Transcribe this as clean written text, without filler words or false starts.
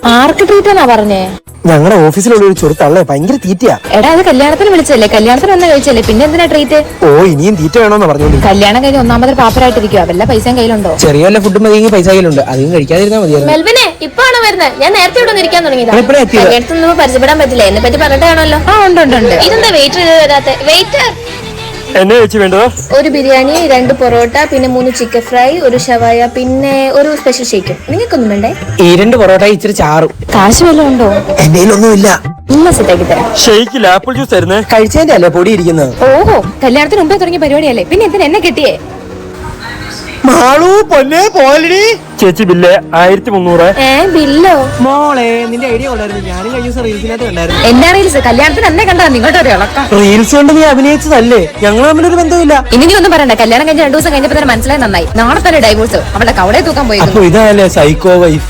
ആർക്ക് treat എന്നാ പറഞ്ഞേ? ഞങ്ങളുടെ ഓഫീസിലുള്ള ഒരു ചെറുത്തള്ളേ ഭയങ്കര തീറ്റയാ. എടാ അത് കല്യാണത്തിന് വിളിച്ചല്ലേ, കല്യാണത്തിന് വന്ന കഴിച്ചല്ലേ, പിന്നെ എന്തിനാ ട്രീറ്റ്? ഓ ഇനിയും തീറ്റ വേണോന്ന് പറഞ്ഞോണ്ട്. കല്യാണം കഴിഞ്ഞ് ഒന്നാമത് പാപ്പരായിട്ടിരിക്കുക, വല്ല പൈസയും കയ്യിലുണ്ടോ? ചെറിയ വല്ല ഫുഡും മതിയെങ്കിൽ പൈസ കയ്യിലുണ്ട്, അധികം കഴിക്കാതിരുന്നാ മതിയായിരുന്നു. മെൽവിനെ ഇപ്പാണോ വരുന്നത്? ഞാൻ നേരത്തെ ഇവിടെ ഇരിക്കാൻ തുടങ്ങിയതാ. എപ്പോഴാ കല്യാണത്തിന് പരിചയപ്പെടാൻ പറ്റില്ല, എന്നെ പറ്റി പറഞ്ഞിട്ടാണല്ലോ. ആ ഉണ്ട്. ഇതെന്താ വെയിറ്റ് ചെയ്ത് വരാത്തെ? വെയിറ്റ് എന്നെ വെച്ച് വേണ്ടത് ഒരു ബിരിയാണി, 2 പൊറോട്ട, പിന്നെ 3 ചിക്കൻ ഫ്രൈ, ഒരു ഷവായ, പിന്നെ ഒരു സ്പെഷ്യൽ ഷേക്കും. നിങ്ങൾക്കൊന്നും വേണ്ടേ? ഈ 2 പൊറോട്ട ഇച്ചിരി ചാറും. കാശ് വല്ലതും ഉണ്ടോ? എന്റെ ഒന്നുമില്ല. ഇല്ല സെറ്റാക്കി തരാം. ഷെയ്ക്കിൽ ആപ്പിൾ ജ്യൂസ് തരുന്നേ. കഴിച്ചതിന്റെ അല്ലേ പൊടി ഇരിക്കുന്നത്. ഓഹോ, കല്യാണത്തിന് മുമ്പേ തുടങ്ങിയ പരിപാടിയല്ലേ, പിന്നെ എന്തിനാ എന്നെ കിട്ടിയേ? മാളു പൊന്നെ പോലടി. ചേച്ചി ബില്ല് 1300. ബില്ലോ? മോളെ നിന്റെ ഐഡിയ കൊണ്ടായിരുന്നു, ഞാനും കഴിഞ്ഞ ദിവസം റീൽസിനകത്ത് കണ്ടായിരുന്നു. എന്താ റീൽസ്? കല്യാണത്തിന് എന്നെ കണ്ടാ നിങ്ങളുടെ ഒരു ഇളക്കം. റീൽസ് കൊണ്ട് നീ അഭിനയിച്ചതല്ലേ, ഞങ്ങൾ തമ്മിലൊരു ബന്ധമില്ല. ഇനി നീ ഒന്നും പറയണ്ട, കല്യാണം കഴിഞ്ഞ 2 ദിവസം കഴിഞ്ഞപ്പോ തന്നെ മനസ്സിലായി നന്നായി. നാളെ തന്നെ ഡൈവോഴ്സ്, അവളുടെ കവളെ തൂക്കാൻ പോയി. അപ്പൊ ഇതല്ലേ സൈക്കോ വൈഫ്.